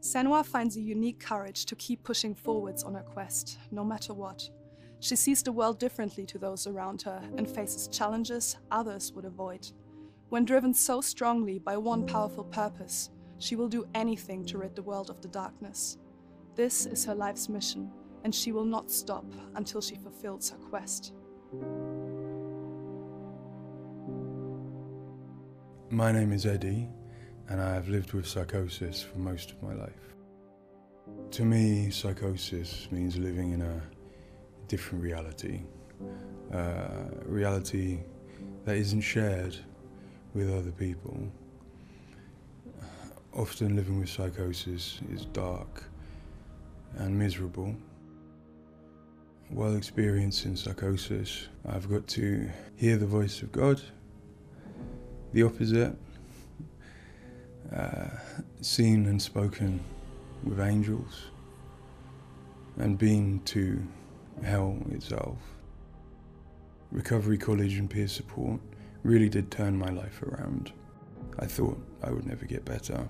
Senua finds a unique courage to keep pushing forwards on her quest, no matter what. She sees the world differently to those around her and faces challenges others would avoid. When driven so strongly by one powerful purpose, she will do anything to rid the world of the darkness. This is her life's mission, and she will not stop until she fulfills her quest. My name is Eddie, and I have lived with psychosis for most of my life. To me, psychosis means living in a different reality, reality that isn't shared with other people. Often living with psychosis is dark and miserable. While experiencing psychosis, I've got to hear the voice of God, the opposite, seen and spoken with angels, and been to hell itself. Recovery college and peer support really did turn my life around. I thought I would never get better,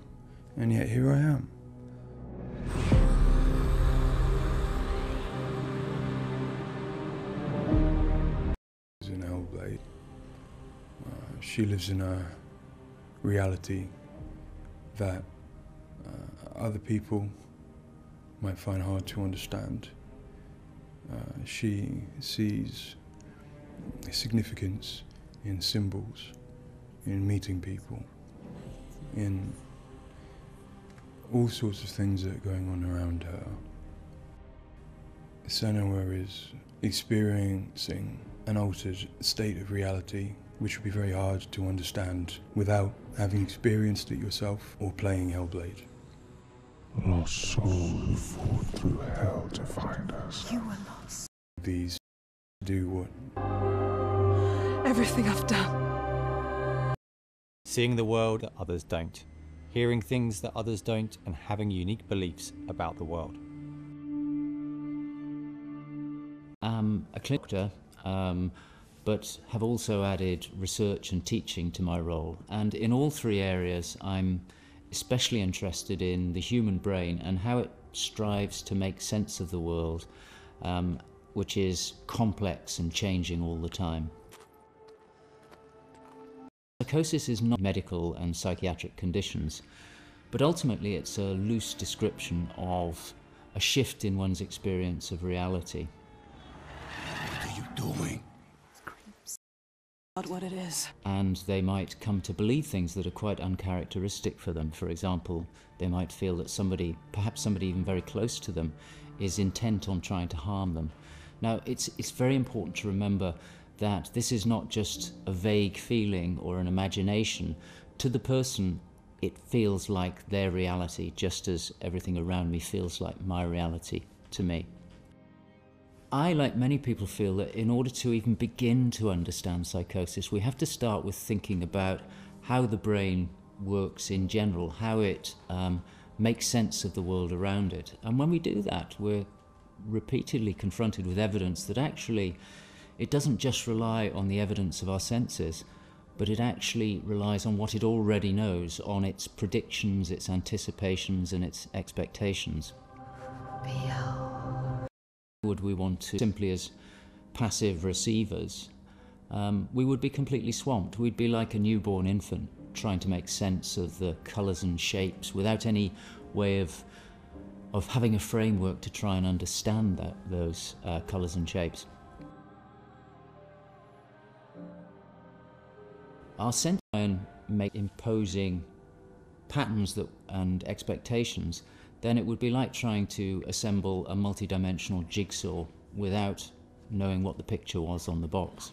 and yet here I am. In hellblade, she lives in a reality that other people might find hard to understand. She sees significance in symbols, in meeting people, in all sorts of things that are going on around her. Senua is experiencing an altered state of reality which would be very hard to understand without having experienced it yourself or playing Hellblade. Lost soul who fought through hell to find us. You were lost. These do what? Everything I've done. Seeing the world that others don't, hearing things that others don't, and having unique beliefs about the world. I'm a clinical doctor, but have also added research and teaching to my role. And in all three areas, I'm especially interested in the human brain and how it strives to make sense of the world, which is complex and changing all the time. Psychosis is not medical and psychiatric conditions, but ultimately it's a loose description of a shift in one's experience of reality. What are you doing? Not what it is. And they might come to believe things that are quite uncharacteristic for them. For example, they might feel that somebody, perhaps somebody even very close to them, is intent on trying to harm them. Now, it's very important to remember that this is not just a vague feeling or an imagination. To the person, it feels like their reality, just as everything around me feels like my reality to me. I, like many people, feel that in order to even begin to understand psychosis, we have to start with thinking about how the brain works in general, how it makes sense of the world around it. And when we do that, we're repeatedly confronted with evidence that actually it doesn't just rely on the evidence of our senses, but it actually relies on what it already knows, on its predictions, its anticipations, and its expectations. Would we want to simply as passive receivers, we would be completely swamped. We'd be like a newborn infant trying to make sense of the colours and shapes without any way of having a framework to try and understand those colours and shapes. Our sense and make imposing patterns and expectations, then it would be like trying to assemble a multi-dimensional jigsaw without knowing what the picture was on the box.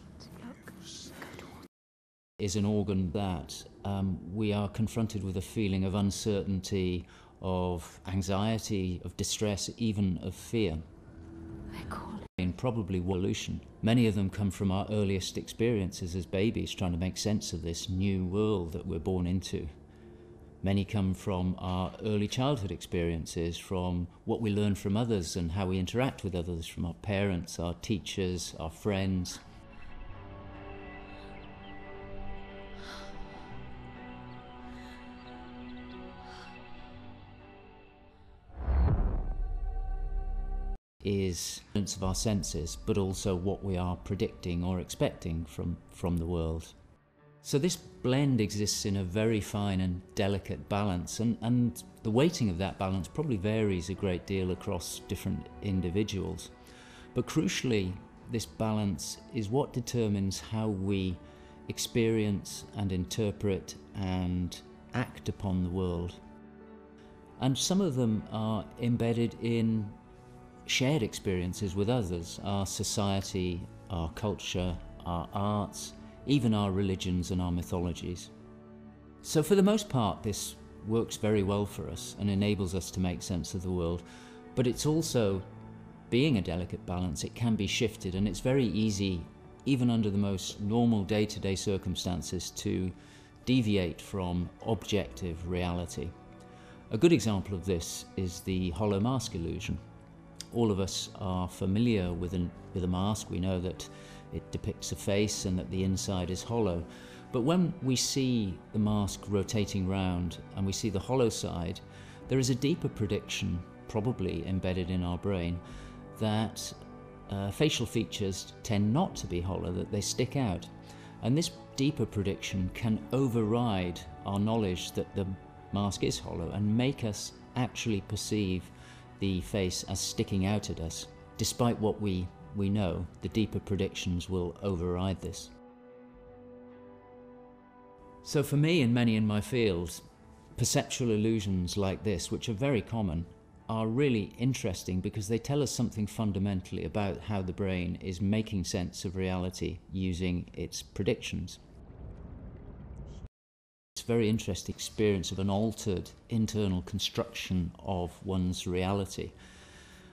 Is an organ that we are confronted with a feeling of uncertainty, of anxiety, of distress, even of fear. And probably evolution. Many of them come from our earliest experiences as babies, trying to make sense of this new world that we're born into. Many come from our early childhood experiences, from what we learn from others and how we interact with others, from our parents, our teachers, our friends. is of our senses, but also what we are predicting or expecting from the world. So this blend exists in a very fine and delicate balance, and the weighting of that balance probably varies a great deal across different individuals. But crucially, this balance is what determines how we experience and interpret and act upon the world. And some of them are embedded in shared experiences with others, our society, our culture, our arts, even our religions and our mythologies. So for the most part, this works very well for us and enables us to make sense of the world, but it's also, being a delicate balance, it can be shifted, and it's very easy, even under the most normal day-to-day circumstances, to deviate from objective reality. A good example of this is the hollow mask illusion. All of us are familiar with a mask. We know that it depicts a face and that the inside is hollow. But when we see the mask rotating round and we see the hollow side, there is a deeper prediction, probably embedded in our brain, that facial features tend not to be hollow, that they stick out. And this deeper prediction can override our knowledge that the mask is hollow and make us actually perceive the face as sticking out at us. Despite what we know, the deeper predictions will override this. So for me and many in my field, perceptual illusions like this, which are very common, are really interesting because they tell us something fundamentally about how the brain is making sense of reality using its predictions. It's a very interesting experience of an altered internal construction of one's reality.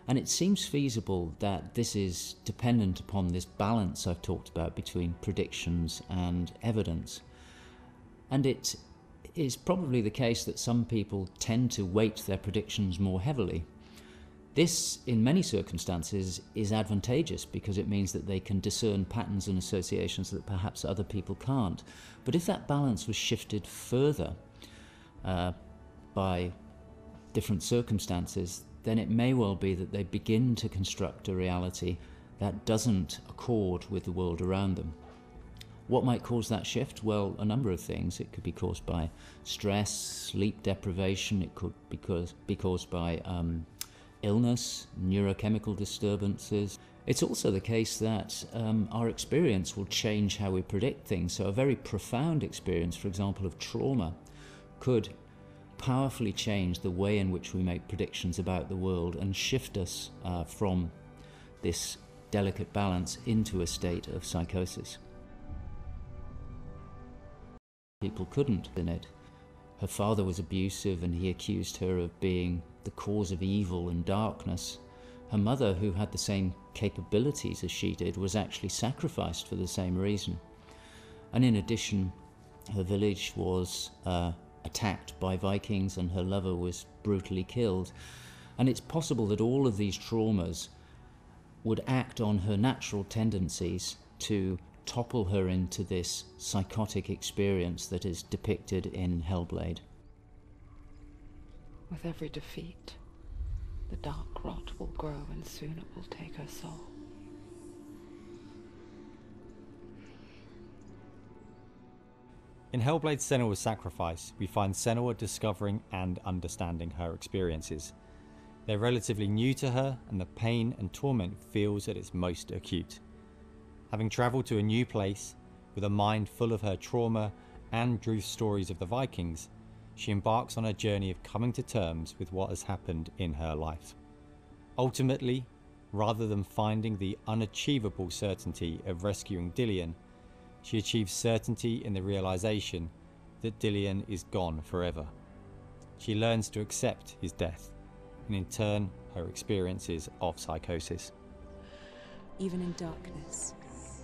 And it seems feasible that this is dependent upon this balance I've talked about between predictions and evidence. And it is probably the case that some people tend to weight their predictions more heavily. This, in many circumstances, is advantageous because it means that they can discern patterns and associations that perhaps other people can't. But if that balance was shifted further by different circumstances, then it may well be that they begin to construct a reality that doesn't accord with the world around them. What might cause that shift? Well, a number of things. It could be caused by stress, sleep deprivation. It could be caused by illness, neurochemical disturbances. It's also the case that our experience will change how we predict things. So a very profound experience, for example, of trauma, could powerfully change the way in which we make predictions about the world and shift us from this delicate balance into a state of psychosis. People couldn't in it. Her father was abusive and he accused her of being the cause of evil and darkness. Her mother, who had the same capabilities as she did, was actually sacrificed for the same reason. And in addition, her village was attacked by Vikings and her lover was brutally killed. And it's possible that all of these traumas would act on her natural tendencies to topple her into this psychotic experience that is depicted in Hellblade. With every defeat, the dark rot will grow and soon it will take her soul. In Hellblade's Senua's Sacrifice, we find Senua discovering and understanding her experiences. They're relatively new to her, and the pain and torment feels at its most acute. Having travelled to a new place, with a mind full of her trauma and Druth's stories of the Vikings, she embarks on a journey of coming to terms with what has happened in her life. Ultimately, rather than finding the unachievable certainty of rescuing Dillion, she achieves certainty in the realization that Dillion is gone forever. She learns to accept his death, and in turn, her experiences of psychosis. Even in darkness,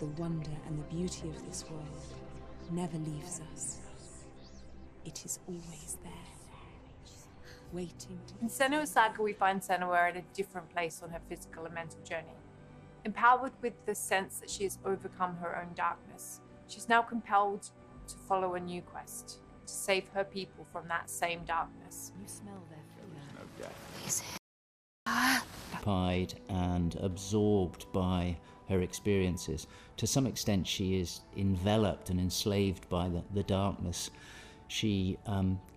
the wonder and the beauty of this world never leaves us. It is always there, waiting to... In Senua's Saga, we find Senua at a different place on her physical and mental journey. Empowered with the sense that she has overcome her own darkness, she's now compelled to follow a new quest, to save her people from that same darkness. You smell their fear. occupied and absorbed by her experiences. To some extent, she is enveloped and enslaved by the darkness. She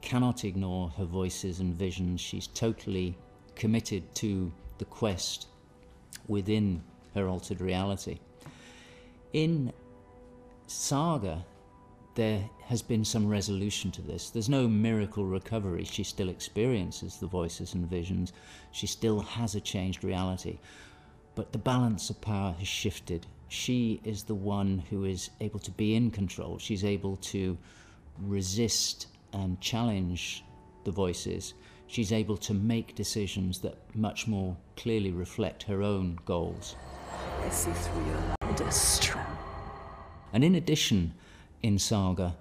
cannot ignore her voices and visions. She's totally committed to the quest within her altered reality. In Saga, there has been some resolution to this. There's no miracle recovery. She still experiences the voices and visions. She still has a changed reality. But the balance of power has shifted. She is the one who is able to be in control. She's able to resist and challenge the voices. She's able to make decisions that much more clearly reflect her own goals. I see through your loudest strength. And in addition, in Saga,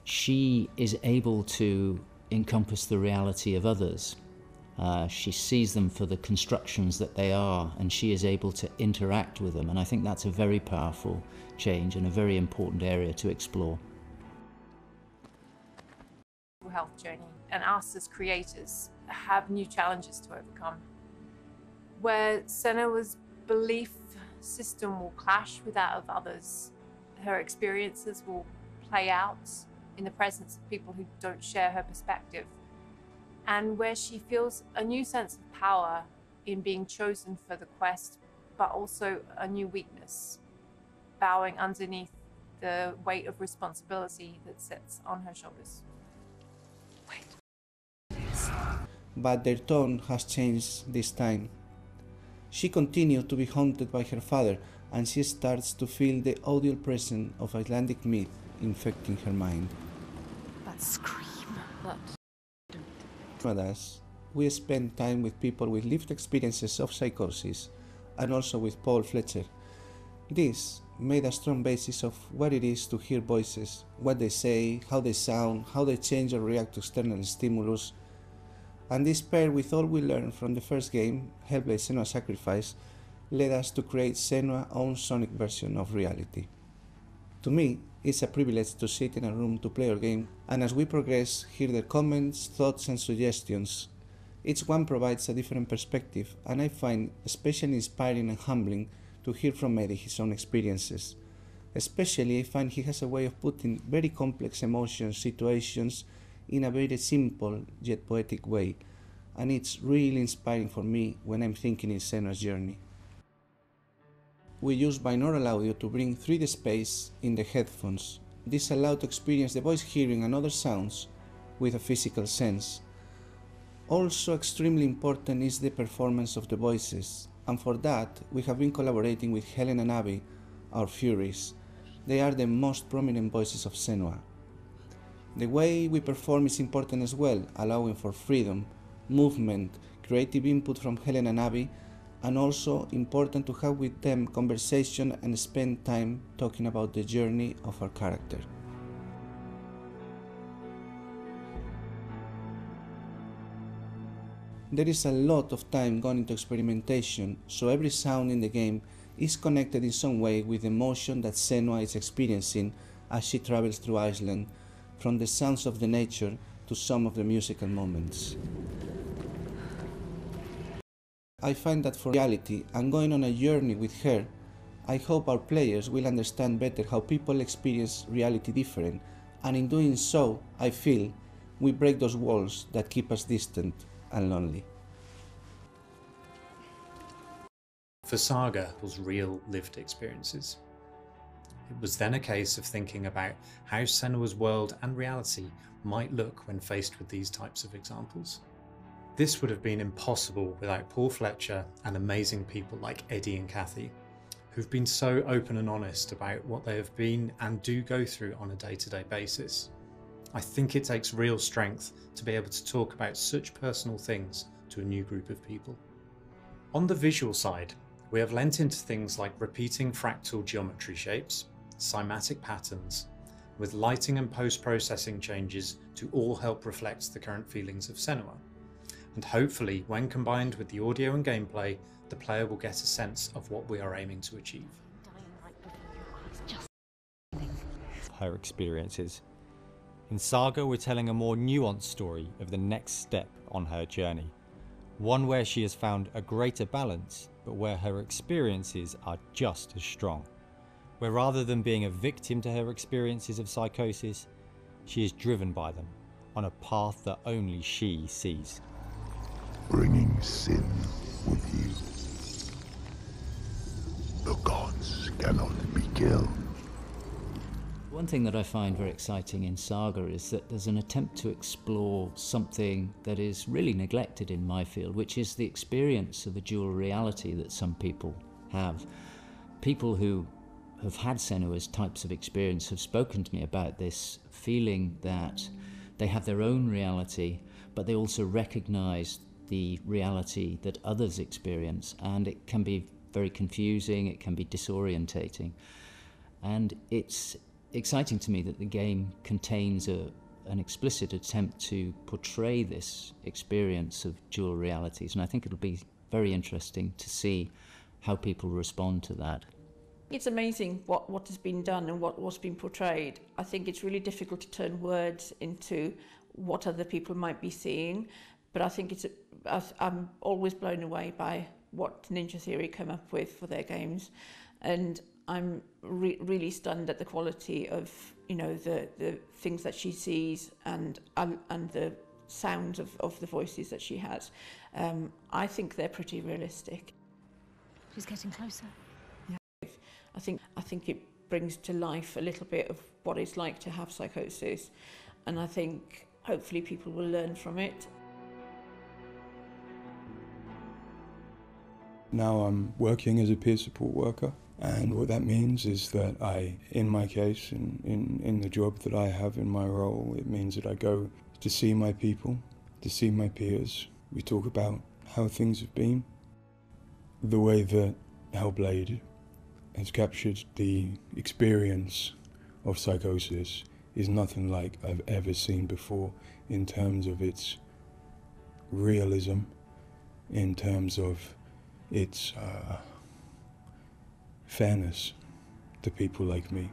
she is able to encompass the reality of others. She sees them for the constructions that they are, and she is able to interact with them. And I think that's a very powerful change and a very important area to explore. Health journey, and us as creators have new challenges to overcome. Where Senua's belief system will clash with that of others, her experiences will play out in the presence of people who don't share her perspective, and where she feels a new sense of power in being chosen for the quest, but also a new weakness, bowing underneath the weight of responsibility that sits on her shoulders. But their tone has changed this time. She continues to be haunted by her father, and she starts to feel the odious presence of Icelandic myth infecting her mind. That scream. With us, we spend time with people with lived experiences of psychosis, and also with Paul Fletcher. This made a strong basis of what it is to hear voices, what they say, how they sound, how they change or react to external stimulus. And this paired with all we learned from the first game, Hellblade Senua Sacrifice, led us to create Senua's own sonic version of reality. To me, it's a privilege to sit in a room to play our game, and as we progress, hear their comments, thoughts and suggestions. Each one provides a different perspective, and I find especially inspiring and humbling to hear from Eddie his own experiences. Especially, I find he has a way of putting very complex emotions, situations, in a very simple yet poetic way, and it's really inspiring for me when I'm thinking in Senua's journey. We use binaural audio to bring 3D space in the headphones. This allows to experience the voice hearing and other sounds with a physical sense. Also extremely important is the performance of the voices, and for that we have been collaborating with Helen and Abby, our Furies. They are the most prominent voices of Senua. The way we perform is important as well, allowing for freedom, movement, creative input from Helen and Abby, and also important to have with them conversation and spend time talking about the journey of our character. There is a lot of time gone into experimentation, so every sound in the game is connected in some way with the emotion that Senua is experiencing as she travels through Iceland, from the sounds of the nature to some of the musical moments. I find that for reality and going on a journey with her, I hope our players will understand better how people experience reality different, and in doing so, I feel we break those walls that keep us distant and lonely. For Saga, it was real lived experiences. It was then a case of thinking about how Senua's world and reality might look when faced with these types of examples. This would have been impossible without Paul Fletcher and amazing people like Eddie and Kathy, who've been so open and honest about what they have been and do go through on a day-to-day basis. I think it takes real strength to be able to talk about such personal things to a new group of people. On the visual side, we have lent into things like repeating fractal geometry shapes, cymatic patterns, with lighting and post-processing changes to all help reflect the current feelings of Senua. And hopefully, when combined with the audio and gameplay, the player will get a sense of what we are aiming to achieve. Her experiences. In Saga, we're telling a more nuanced story of the next step on her journey. One where she has found a greater balance, but where her experiences are just as strong. Where rather than being a victim to her experiences of psychosis, she is driven by them on a path that only she sees. Bringing sin with you. The gods cannot be killed. One thing that I find very exciting in Saga is that there's an attempt to explore something that is really neglected in my field, which is the experience of a dual reality that some people have. People who have had senua's types of experience have spoken to me about this feeling that they have their own reality, but they also recognize the reality that others experience, and it can be very confusing, it can be disorientating. And it's exciting to me that the game contains an explicit attempt to portray this experience of dual realities, and I think it'll be very interesting to see how people respond to that. It's amazing what has been done and what's been portrayed. I think it's really difficult to turn words into what other people might be seeing, but I think I'm always blown away by what Ninja Theory come up with for their games, and I'm really stunned at the quality of, you know, the things that she sees and the sounds of the voices that she has. I think they're pretty realistic. She's getting closer. I think it brings to life a little bit of what it's like to have psychosis, and I think hopefully people will learn from it. Now I'm working as a peer support worker, and what that means is that in my case, in the job that I have in my role, it means that I go to see my people, to see my peers. We talk about how things have been. The way that Hellblade has captured the experience of psychosis is nothing like I've ever seen before, in terms of its realism, in terms of its fairness to people like me.